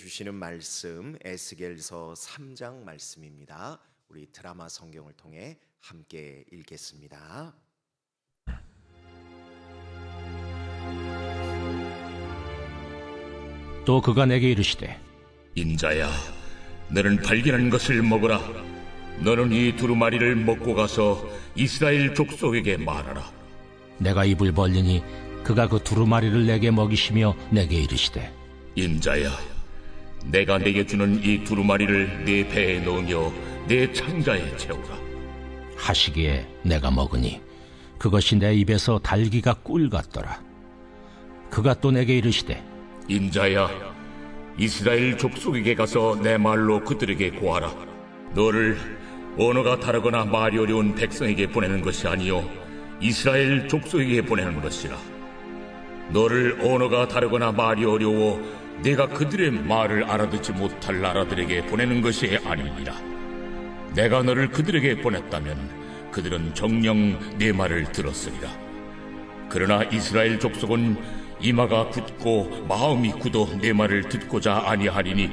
주시는 말씀 에스겔서 3장 말씀입니다. 우리 드라마 성경을 통해 함께 읽겠습니다. 또 그가 내게 이르시되, 인자야, 너는 발견한 것을 먹으라. 너는 이 두루마리를 먹고 가서 이스라엘 족속에게 말하라. 내가 입을 벌리니 그가 그 두루마리를 내게 먹이시며 내게 이르시되, 인자야, 내가 내게 주는 이 두루마리를 네 배에 넣으며 내 창자에 채우라 하시기에 내가 먹으니 그것이 내 입에서 달기가 꿀 같더라. 그가 또 내게 이르시되, 인자야, 이스라엘 족속에게 가서 내 말로 그들에게 고하라. 너를 언어가 다르거나 말이 어려운 백성에게 보내는 것이 아니요 이스라엘 족속에게 보내는 것이라. 너를 언어가 다르거나 말이 어려워 내가 그들의 말을 알아듣지 못할 나라들에게 보내는 것이 아니니라. 내가 너를 그들에게 보냈다면 그들은 정녕 내 말을 들었으리라. 그러나 이스라엘 족속은 이마가 굳고 마음이 굳어 내 말을 듣고자 아니하리니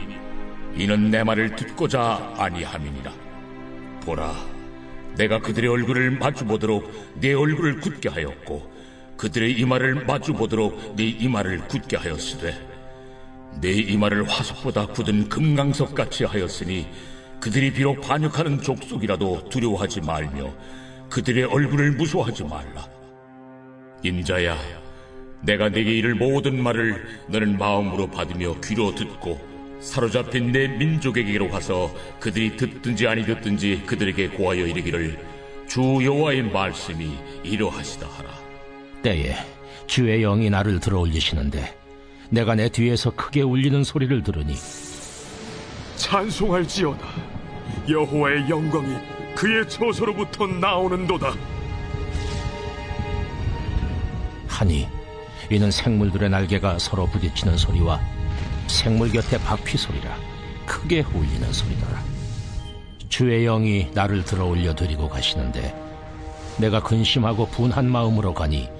이는 내 말을 듣고자 아니함이니라. 보라, 내가 그들의 얼굴을 마주보도록 내 얼굴을 굳게 하였고 그들의 이마를 마주보도록 내 이마를 굳게 하였으되 내 이마를 화석보다 굳은 금강석같이 하였으니 그들이 비록 반역하는 족속이라도 두려워하지 말며 그들의 얼굴을 무서워하지 말라. 인자야, 내가 내게 이를 모든 말을 너는 마음으로 받으며 귀로 듣고 사로잡힌 내 민족에게로 가서 그들이 듣든지 아니 듣든지 그들에게 고하여 이르기를 주 여호와의 말씀이 이러하시다 하라. 때에 주의 영이 나를 들어올리시는데 내가 내 뒤에서 크게 울리는 소리를 들으니, 찬송할지어다. 여호와의 영광이 그의 처소로부터 나오는도다 하니 이는 생물들의 날개가 서로 부딪히는 소리와 생물 곁에 바퀴 소리라. 크게 울리는 소리더라. 주의 영이 나를 들어올려 드리고 가시는데 내가 근심하고 분한 마음으로 가니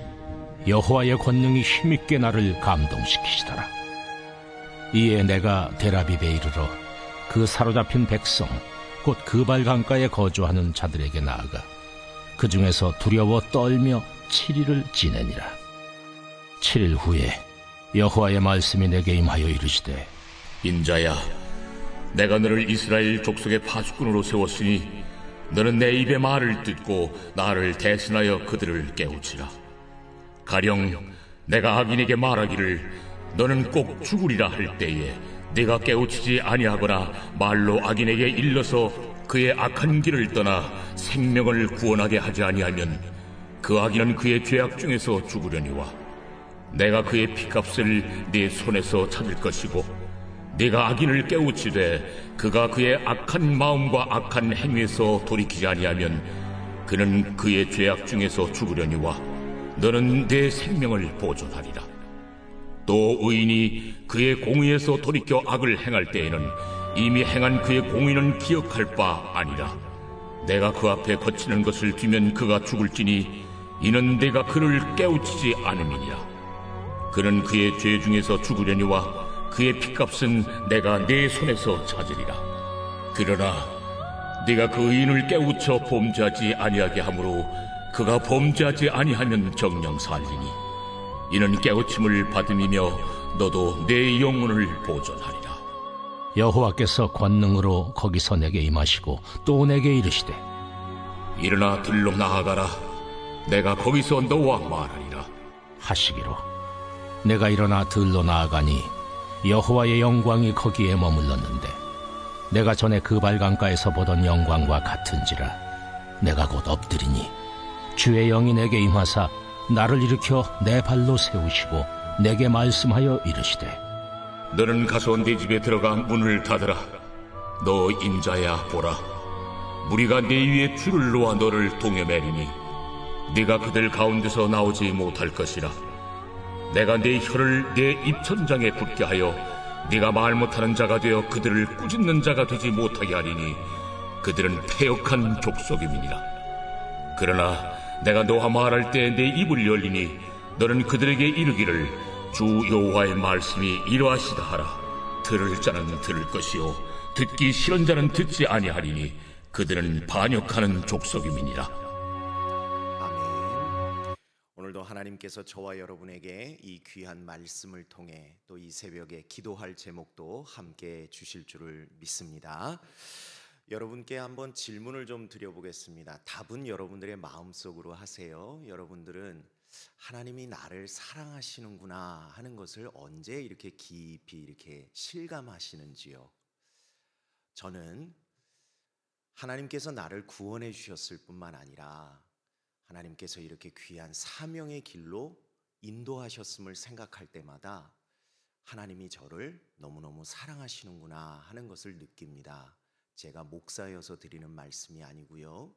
여호와의 권능이 힘있게 나를 감동시키시더라. 이에 내가 데라빕에 이르러 그 사로잡힌 백성 곧 그발 강가에 거주하는 자들에게 나아가 그 중에서 두려워 떨며 7일을 지내니라. 7일 후에 여호와의 말씀이 내게 임하여 이르시되, 인자야, 내가 너를 이스라엘 족속의 파수꾼으로 세웠으니 너는 내 입의 말을 듣고 나를 대신하여 그들을 깨우치라. 가령 내가 악인에게 말하기를 너는 꼭 죽으리라 할 때에 내가 깨우치지 아니하거나 말로 악인에게 일러서 그의 악한 길을 떠나 생명을 구원하게 하지 아니하면 그 악인은 그의 죄악 중에서 죽으려니와 내가 그의 피값을 네 손에서 찾을 것이고 네가 악인을 깨우치되 그가 그의 악한 마음과 악한 행위에서 돌이키지 아니하면 그는 그의 죄악 중에서 죽으려니와 너는 내 생명을 보존하리라. 또 의인이 그의 공의에서 돌이켜 악을 행할 때에는 이미 행한 그의 공의는 기억할 바 아니라 내가 그 앞에 거치는 것을 두면 그가 죽을지니 이는 내가 그를 깨우치지 않음이니라. 그는 그의 죄 중에서 죽으려니와 그의 피값은 내가 내 손에서 찾으리라. 그러나 네가 그 의인을 깨우쳐 범죄하지 아니하게 하므로 그가 범죄하지 아니하면 정녕 살리니 이는 깨우침을 받음이며 너도 내 영혼을 보존하리라. 여호와께서 권능으로 거기서 내게 임하시고 또 내게 이르시되, 일어나 들로 나아가라. 내가 거기서 너와 말하리라 하시기로 내가 일어나 들로 나아가니 여호와의 영광이 거기에 머물렀는데 내가 전에 그발 강가에서 보던 영광과 같은지라. 내가 곧 엎드리니 주의 영이 내게 임하사 나를 일으켜 내 발로 세우시고 내게 말씀하여 이르시되, 너는 가서 네 집에 들어가 문을 닫으라. 너 인자야, 보라, 무리가 네 위에 줄을 놓아 너를 동여매리니 네가 그들 가운데서 나오지 못할 것이라. 내가 네 혀를 내 입천장에 붙게 하여 네가 말 못하는 자가 되어 그들을 꾸짖는 자가 되지 못하게 하리니 그들은 패역한 족속임이니라. 그러나 내가 너와 말할 때 내 입을 열리니 너는 그들에게 이르기를 주 여호와의 말씀이 이러하시다 하라. 들을 자는 들을 것이요 듣기 싫은 자는 듣지 아니하리니 그들은 반역하는 족속임이니라. 아멘. 오늘도 하나님께서 저와 여러분에게 이 귀한 말씀을 통해 또 이 새벽에 기도할 제목도 함께 주실 줄을 믿습니다. 여러분께 한번 질문을 좀 드려보겠습니다. 답은 여러분들의 마음속으로 하세요. 여러분들은 하나님이 나를 사랑하시는구나 하는 것을 언제 이렇게 깊이 이렇게 실감하시는지요? 저는 하나님께서 나를 구원해 주셨을 뿐만 아니라 하나님께서 이렇게 귀한 사명의 길로 인도하셨음을 생각할 때마다 하나님이 저를 너무너무 사랑하시는구나 하는 것을 느낍니다. 제가 목사여서 드리는 말씀이 아니고요.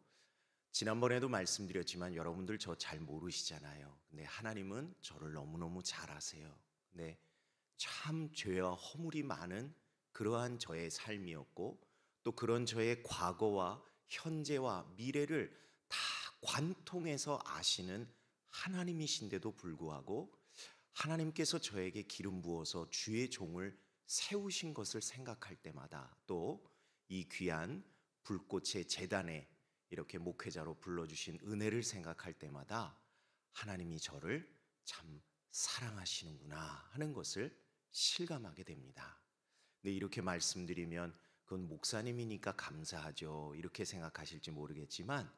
지난번에도 말씀드렸지만 여러분들 저 잘 모르시잖아요. 근데 하나님은 저를 너무너무 잘 아세요. 근데 참 죄와 허물이 많은 그러한 저의 삶이었고 또 그런 저의 과거와 현재와 미래를 다 관통해서 아시는 하나님이신데도 불구하고 하나님께서 저에게 기름 부어서 주의 종을 세우신 것을 생각할 때마다 또 이 귀한 불꽃의 제단에 이렇게 목회자로 불러주신 은혜를 생각할 때마다 하나님이 저를 참 사랑하시는구나 하는 것을 실감하게 됩니다. 근데 이렇게 말씀드리면 그건 목사님이니까 감사하죠 이렇게 생각하실지 모르겠지만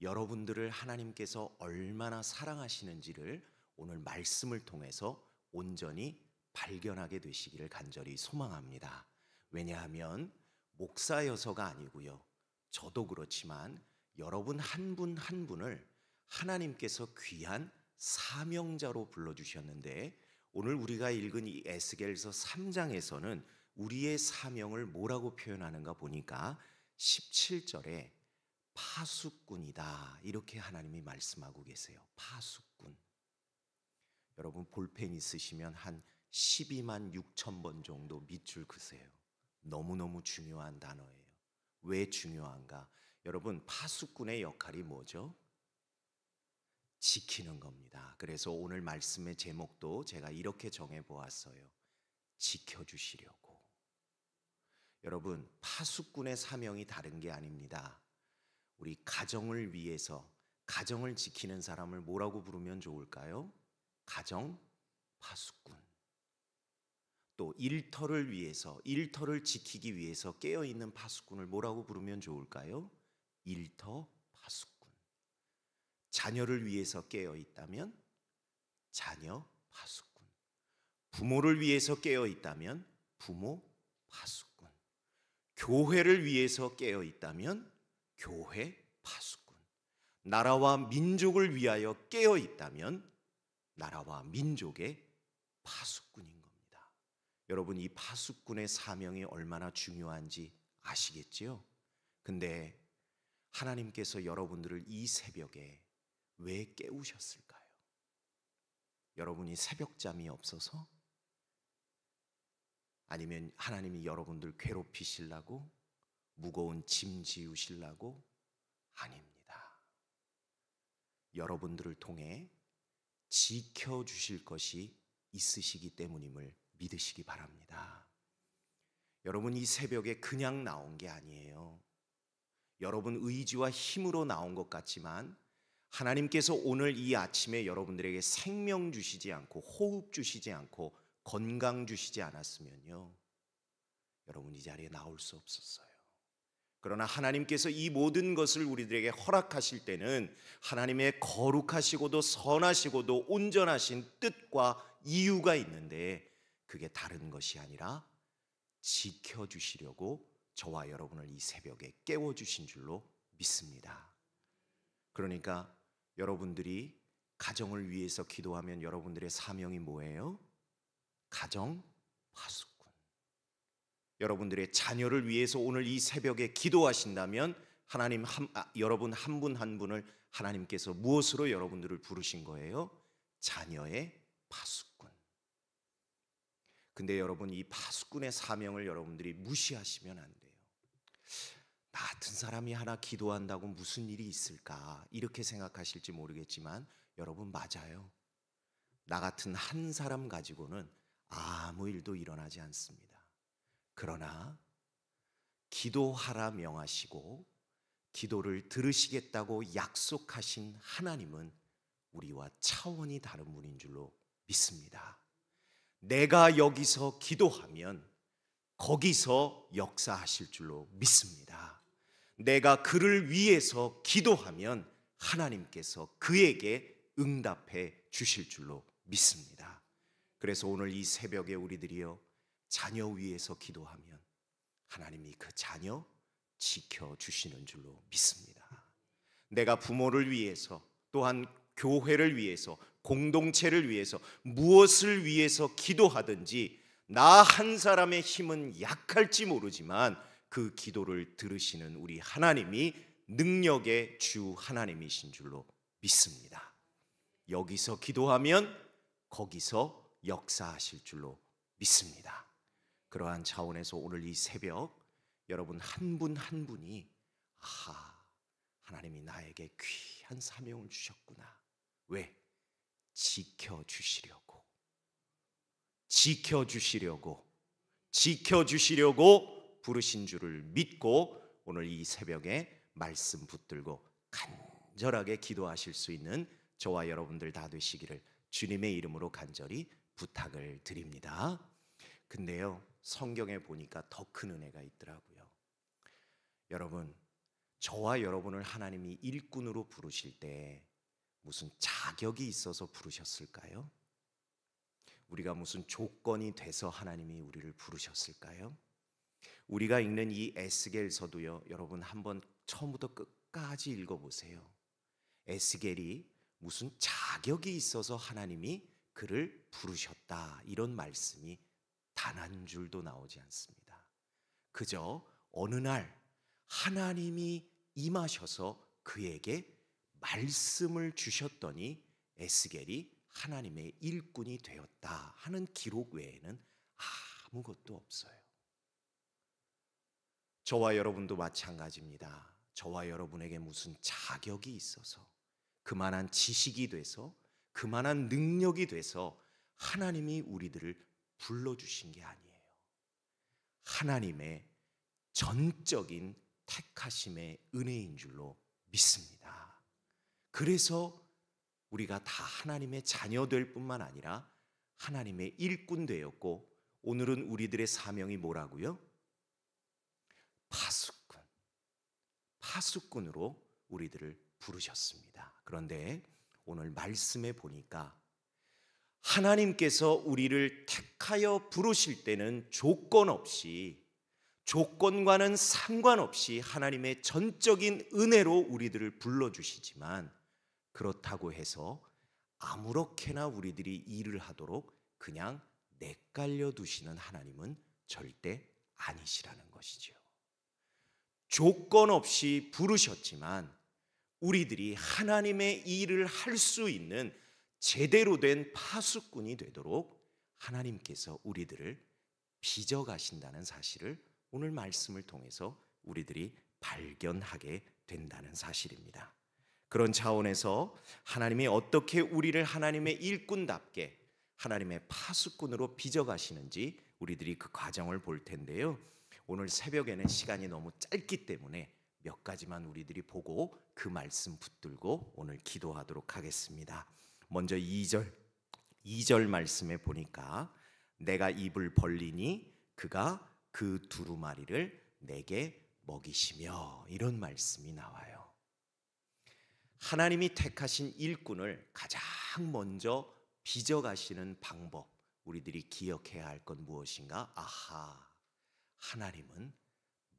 여러분들을 하나님께서 얼마나 사랑하시는지를 오늘 말씀을 통해서 온전히 발견하게 되시기를 간절히 소망합니다. 왜냐하면 목사여서가 아니고요. 저도 그렇지만 여러분 한 분 한 분을 하나님께서 귀한 사명자로 불러주셨는데 오늘 우리가 읽은 이 에스겔서 3장에서는 우리의 사명을 뭐라고 표현하는가 보니까 17절에 파수꾼이다 이렇게 하나님이 말씀하고 계세요. 파수꾼. 여러분 볼펜 있으시면 한 12만 6천 번 정도 밑줄 그세요. 너무너무 중요한 단어예요. 왜 중요한가? 여러분 파수꾼의 역할이 뭐죠? 지키는 겁니다. 그래서 오늘 말씀의 제목도 제가 이렇게 정해 보았어요. 지켜주시려고. 여러분 파수꾼의 사명이 다른 게 아닙니다. 우리 가정을 위해서 가정을 지키는 사람을 뭐라고 부르면 좋을까요? 가정 파수꾼. 또 일터를 위해서 일터를 지키기 위해서 깨어있는 파수꾼을 뭐라고 부르면 좋을까요? 일터 파수꾼. 자녀를 위해서 깨어있다면 자녀 파수꾼. 부모를 위해서 깨어있다면 부모 파수꾼. 교회를 위해서 깨어있다면 교회 파수꾼. 나라와 민족을 위하여 깨어있다면 나라와 민족의 파수꾼인 겁니다. 여러분 이 파수꾼의 사명이 얼마나 중요한지 아시겠지요? 근데 하나님께서 여러분들을 이 새벽에 왜 깨우셨을까요? 여러분이 새벽잠이 없어서? 아니면 하나님이 여러분들 괴롭히시려고? 무거운 짐 지우시려고? 아닙니다. 여러분들을 통해 지켜주실 것이 있으시기 때문임을 믿으시기 바랍니다. 여러분 이 새벽에 그냥 나온 게 아니에요. 여러분 의지와 힘으로 나온 것 같지만 하나님께서 오늘 이 아침에 여러분들에게 생명 주시지 않고 호흡 주시지 않고 건강 주시지 않았으면요 여러분 이 자리에 나올 수 없었어요. 그러나 하나님께서 이 모든 것을 우리들에게 허락하실 때는 하나님의 거룩하시고도 선하시고도 온전하신 뜻과 이유가 있는데 그게 다른 것이 아니라 지켜주시려고 저와 여러분을 이 새벽에 깨워주신 줄로 믿습니다. 그러니까 여러분들이 가정을 위해서 기도하면 여러분들의 사명이 뭐예요? 가정 파수꾼. 여러분들의 자녀를 위해서 오늘 이 새벽에 기도하신다면 여러분 한 분 한 분을 하나님께서 무엇으로 여러분들을 부르신 거예요? 자녀의 파수꾼. 근데 여러분 이 파수꾼의 사명을 여러분들이 무시하시면 안 돼요. 나 같은 사람이 하나 기도한다고 무슨 일이 있을까 이렇게 생각하실지 모르겠지만 여러분 맞아요. 나 같은 한 사람 가지고는 아무 일도 일어나지 않습니다. 그러나 기도하라 명하시고 기도를 들으시겠다고 약속하신 하나님은 우리와 차원이 다른 분인 줄로 믿습니다. 내가 여기서 기도하면 거기서 역사하실 줄로 믿습니다. 내가 그를 위해서 기도하면 하나님께서 그에게 응답해 주실 줄로 믿습니다. 그래서 오늘 이 새벽에 우리들이요, 자녀 위해서 기도하면 하나님이 그 자녀 지켜주시는 줄로 믿습니다. 내가 부모를 위해서, 또한 교회를 위해서, 공동체를 위해서, 무엇을 위해서 기도하든지 나 한 사람의 힘은 약할지 모르지만 그 기도를 들으시는 우리 하나님이 능력의 주 하나님이신 줄로 믿습니다. 여기서 기도하면 거기서 역사하실 줄로 믿습니다. 그러한 차원에서 오늘 이 새벽 여러분 한 분 한 분이 하나님이 나에게 귀한 사명을 주셨구나. 왜? 지켜주시려고 부르신 줄을 믿고 오늘 이 새벽에 말씀 붙들고 간절하게 기도하실 수 있는 저와 여러분들 다 되시기를 주님의 이름으로 간절히 부탁을 드립니다. 근데요, 성경에 보니까 더 큰 은혜가 있더라고요. 여러분, 저와 여러분을 하나님이 일꾼으로 부르실 때 무슨 자격이 있어서 부르셨을까요? 우리가 무슨 조건이 돼서 하나님이 우리를 부르셨을까요? 우리가 읽는 이 에스겔서도요, 여러분 한번 처음부터 끝까지 읽어보세요. 에스겔이 무슨 자격이 있어서 하나님이 그를 부르셨다, 이런 말씀이 단 한 줄도 나오지 않습니다. 그저 어느 날 하나님이 임하셔서 그에게 말씀을 주셨더니 에스겔이 하나님의 일꾼이 되었다 하는 기록 외에는 아무것도 없어요. 저와 여러분도 마찬가지입니다. 저와 여러분에게 무슨 자격이 있어서, 그만한 지식이 돼서, 그만한 능력이 돼서 하나님이 우리들을 불러주신 게 아니에요. 하나님의 전적인 택하심의 은혜인 줄로 믿습니다. 그래서 우리가 다 하나님의 자녀 될 뿐만 아니라 하나님의 일꾼 되었고, 오늘은 우리들의 사명이 뭐라고요? 파수꾼으로 우리들을 부르셨습니다. 그런데 오늘 말씀에 보니까 하나님께서 우리를 택하여 부르실 때는 조건 없이, 조건과는 상관없이 하나님의 전적인 은혜로 우리들을 불러주시지만, 그렇다고 해서 아무렇게나 우리들이 일을 하도록 그냥 내깔려 두시는 하나님은 절대 아니시라는 것이죠. 조건 없이 부르셨지만 우리들이 하나님의 일을 할 수 있는 제대로 된 파수꾼이 되도록 하나님께서 우리들을 빚어가신다는 사실을 오늘 말씀을 통해서 우리들이 발견하게 된다는 사실입니다. 그런 차원에서 하나님이 어떻게 우리를 하나님의 일꾼답게 하나님의 파수꾼으로 빚어가시는지 우리들이 그 과정을 볼 텐데요, 오늘 새벽에는 시간이 너무 짧기 때문에 몇 가지만 우리들이 보고 그 말씀 붙들고 오늘 기도하도록 하겠습니다. 먼저 2절 말씀에 보니까 내가 입을 벌리니 그가 그 두루마리를 내게 먹이시며, 이런 말씀이 나와요. 하나님이 택하신 일꾼을 가장 먼저 빚어가시는 방법, 우리들이 기억해야 할 건 무엇인가? 하나님은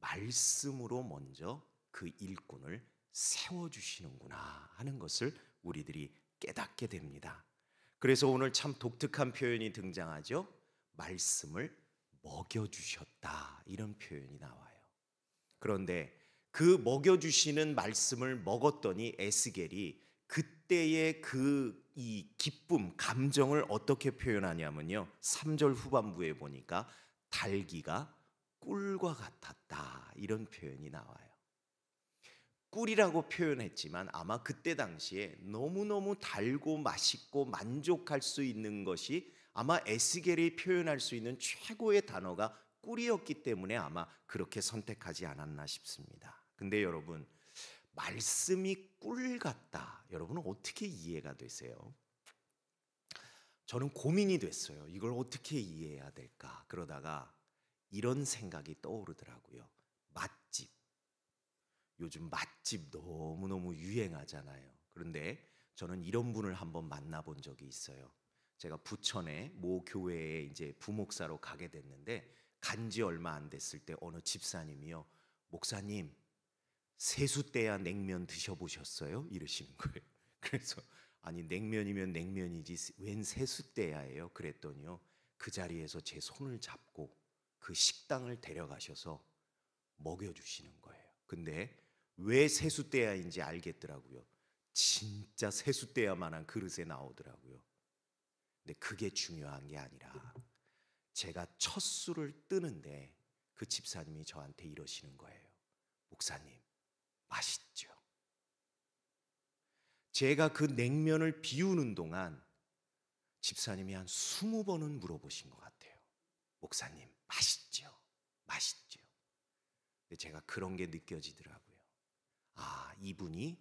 말씀으로 먼저 그 일꾼을 세워주시는구나 하는 것을 우리들이 깨닫게 됩니다. 그래서 오늘 참 독특한 표현이 등장하죠. 말씀을 먹여주셨다, 이런 표현이 나와요. 그런데 그 먹여주시는 말씀을 먹었더니 에스겔이 그때의 이 기쁨, 감정을 어떻게 표현하냐면요, 3절 후반부에 보니까 달기가 꿀과 같았다, 이런 표현이 나와요. 꿀이라고 표현했지만 아마 그때 당시에 너무너무 달고 맛있고 만족할 수 있는 것이, 아마 에스겔이 표현할 수 있는 최고의 단어가 꿀이었기 때문에 아마 그렇게 선택하지 않았나 싶습니다. 근데 여러분, 말씀이 꿀 같다. 여러분은 어떻게 이해가 되세요? 저는 고민이 됐어요. 이걸 어떻게 이해해야 될까? 그러다가 이런 생각이 떠오르더라고요. 맛집. 요즘 맛집 너무너무 유행하잖아요. 그런데 저는 이런 분을 한번 만나본 적이 있어요. 제가 부천의 모 교회에 이제 부목사로 가게 됐는데 간지 얼마 안 됐을 때 어느 집사님이요, 목사님 세숫대야 냉면 드셔보셨어요? 이러시는 거예요. 그래서 아니 냉면이면 냉면이지 웬 세숫대야예요? 그랬더니요, 그 자리에서 제 손을 잡고 그 식당을 데려가셔서 먹여주시는 거예요. 근데 왜 세숫대야인지 알겠더라고요. 진짜 세숫대야만한 그릇에 나오더라고요. 근데 그게 중요한 게 아니라 제가 첫 술을 뜨는데 그 집사님이 저한테 이러시는 거예요. 목사님, 맛있죠? 제가 그 냉면을 비우는 동안 집사님이 한 20번은 물어보신 것 같아요. 목사님, 맛있죠? 맛있죠? 근데 제가 그런 게 느껴지더라고요. 아, 이분이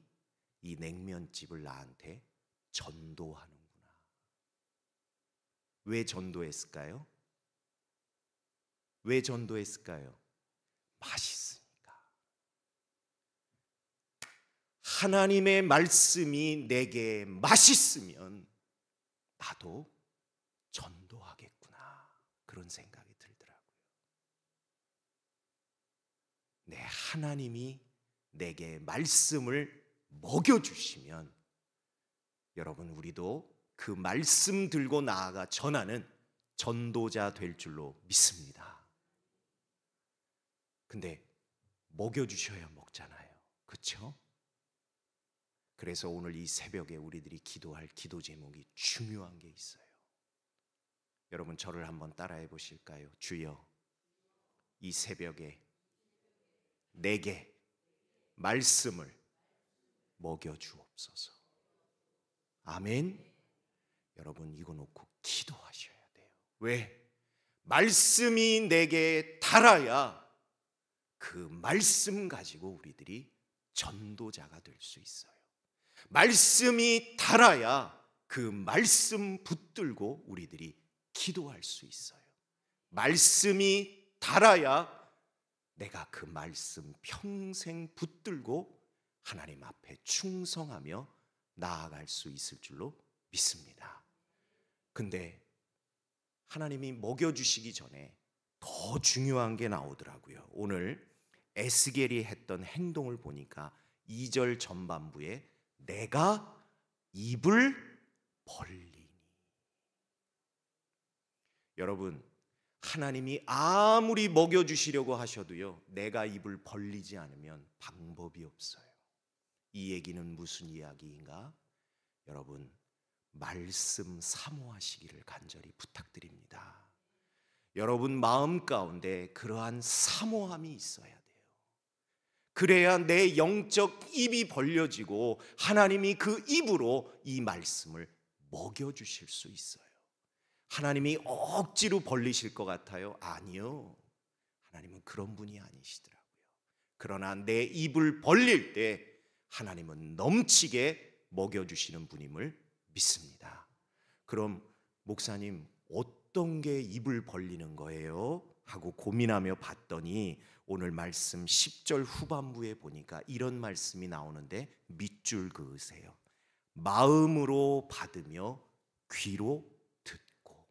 이 냉면집을 나한테 전도하는구나. 왜 전도했을까요? 왜 전도했을까요? 맛있으니까. 하나님의 말씀이 내게 맛있으면 나도 전도하겠구나. 그런 생각이 들더라고요. 네, 하나님이 내게 말씀을 먹여주시면 여러분, 우리도 그 말씀 들고 나아가 전하는 전도자 될 줄로 믿습니다. 근데 먹여주셔야 먹잖아요. 그렇죠? 그래서 오늘 이 새벽에 우리들이 기도할 기도 제목이 중요한 게 있어요. 여러분, 저를 한번 따라해 보실까요? 주여, 이 새벽에 내게 말씀을 먹여주옵소서. 아멘. 여러분, 이거 놓고 기도하셔야 돼요. 왜? 말씀이 내게 달아야 그 말씀 가지고 우리들이 전도자가 될 수 있어요. 말씀이 달아야 그 말씀 붙들고 우리들이 기도할 수 있어요. 말씀이 달아야 내가 그 말씀 평생 붙들고 하나님 앞에 충성하며 나아갈 수 있을 줄로 믿습니다. 근데 하나님이 먹여주시기 전에 더 중요한 게 나오더라고요. 오늘 에스겔이 했던 행동을 보니까 2절 전반부에 내가 입을 벌리니. 여러분, 하나님이 아무리 먹여주시려고 하셔도요, 내가 입을 벌리지 않으면 방법이 없어요. 이 얘기는 무슨 이야기인가? 여러분, 말씀 사모하시기를 간절히 부탁드립니다. 여러분 마음 가운데 그러한 사모함이 있어야 돼요. 그래야 내 영적 입이 벌려지고 하나님이 그 입으로 이 말씀을 먹여주실 수 있어요. 하나님이 억지로 벌리실 것 같아요? 아니요. 하나님은 그런 분이 아니시더라고요. 그러나 내 입을 벌릴 때 하나님은 넘치게 먹여주시는 분임을 믿습니다. 그럼 목사님, 어떤 게 입을 벌리는 거예요? 하고 고민하며 봤더니 오늘 말씀 10절 후반부에 보니까 이런 말씀이 나오는데 밑줄 그으세요. 마음으로 받으며 귀로 듣고.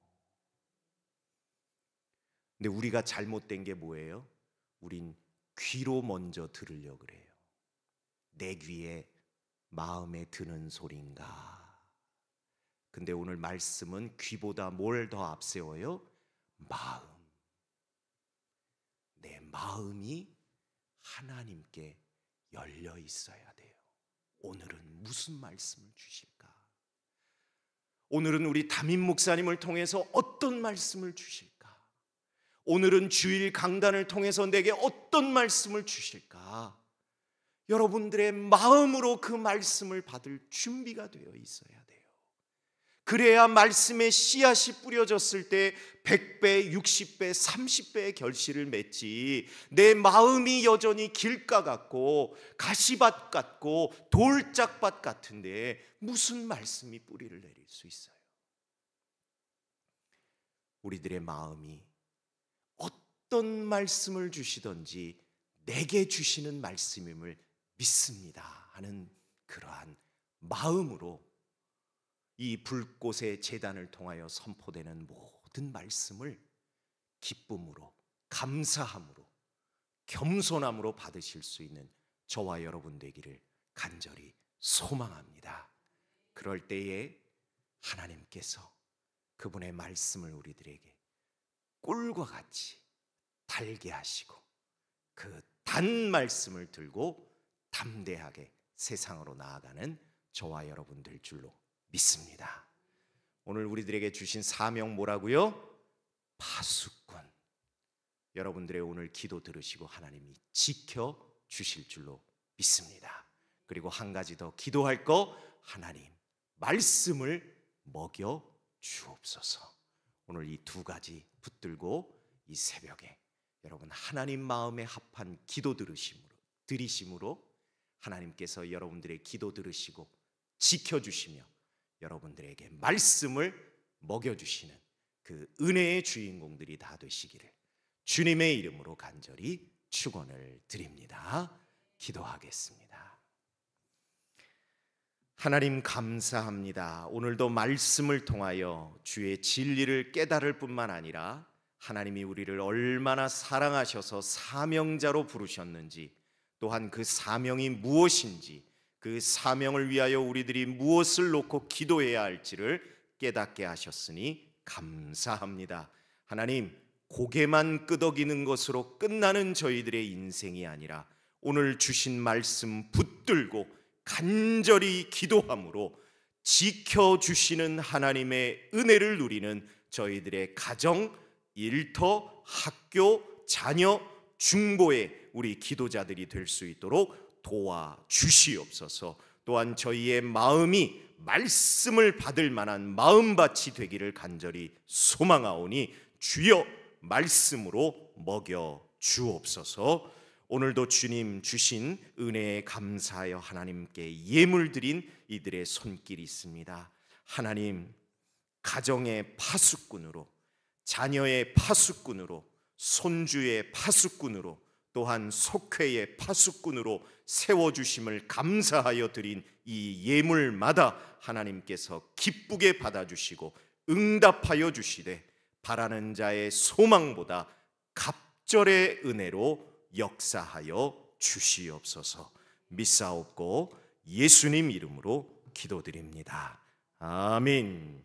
근데 우리가 잘못된 게 뭐예요? 우린 귀로 먼저 들으려고 그래요. 내 귀에 마음에 드는 소리인가? 근데 오늘 말씀은 귀보다 뭘 더 앞세워요? 마음. 내 마음이 하나님께 열려 있어야 돼요. 오늘은 무슨 말씀을 주실까? 오늘은 우리 담임 목사님을 통해서 어떤 말씀을 주실까? 오늘은 주일 강단을 통해서 내게 어떤 말씀을 주실까? 여러분들의 마음으로 그 말씀을 받을 준비가 되어 있어야 돼요. 그래야 말씀의 씨앗이 뿌려졌을 때 100배, 60배, 30배의 결실을 맺지. 내 마음이 여전히 길가 같고 가시밭 같고 돌짝밭 같은데 무슨 말씀이 뿌리를 내릴 수 있어요? 우리들의 마음이 어떤 말씀을 주시든지 내게 주시는 말씀임을 믿습니다 하는 그러한 마음으로 이 불꽃의 제단을 통하여 선포되는 모든 말씀을 기쁨으로, 감사함으로, 겸손함으로 받으실 수 있는 저와 여러분 되기를 간절히 소망합니다. 그럴 때에 하나님께서 그분의 말씀을 우리들에게 꿀과 같이 달게 하시고 그 단 말씀을 들고 담대하게 세상으로 나아가는 저와 여러분 될 줄로 믿습니다. 오늘 우리들에게 주신 사명 뭐라고요? 파수꾼. 여러분들의 오늘 기도 들으시고 하나님이 지켜주실 줄로 믿습니다. 그리고 한 가지 더 기도할 거, 하나님 말씀을 먹여 주옵소서. 오늘 이 두 가지 붙들고 이 새벽에 여러분 하나님 마음에 합한 기도 드리심으로 하나님께서 여러분들의 기도 들으시고 지켜주시며 여러분들에게 말씀을 먹여주시는 그 은혜의 주인공들이 다 되시기를 주님의 이름으로 간절히 축원을 드립니다. 기도하겠습니다. 하나님 감사합니다. 오늘도 말씀을 통하여 주의 진리를 깨달을 뿐만 아니라 하나님이 우리를 얼마나 사랑하셔서 사명자로 부르셨는지, 또한 그 사명이 무엇인지, 그 사명을 위하여 우리들이 무엇을 놓고 기도해야 할지를 깨닫게 하셨으니 감사합니다. 하나님, 고개만 끄덕이는 것으로 끝나는 저희들의 인생이 아니라 오늘 주신 말씀 붙들고 간절히 기도함으로 지켜주시는 하나님의 은혜를 누리는 저희들의 가정, 일터, 학교, 자녀, 중보의 우리 기도자들이 될 수 있도록 도와주시옵소서. 또한 저희의 마음이 말씀을 받을 만한 마음밭이 되기를 간절히 소망하오니 주여 말씀으로 먹여 주옵소서. 오늘도 주님 주신 은혜에 감사하여 하나님께 예물 드린 이들의 손길이 있습니다. 하나님, 가정의 파수꾼으로, 자녀의 파수꾼으로, 손주의 파수꾼으로, 또한 속회의 파수꾼으로 세워주심을 감사하여 드린 이 예물마다 하나님께서 기쁘게 받아주시고 응답하여 주시되 바라는 자의 소망보다 갑절의 은혜로 역사하여 주시옵소서. 믿사옵고 예수님 이름으로 기도드립니다. 아멘.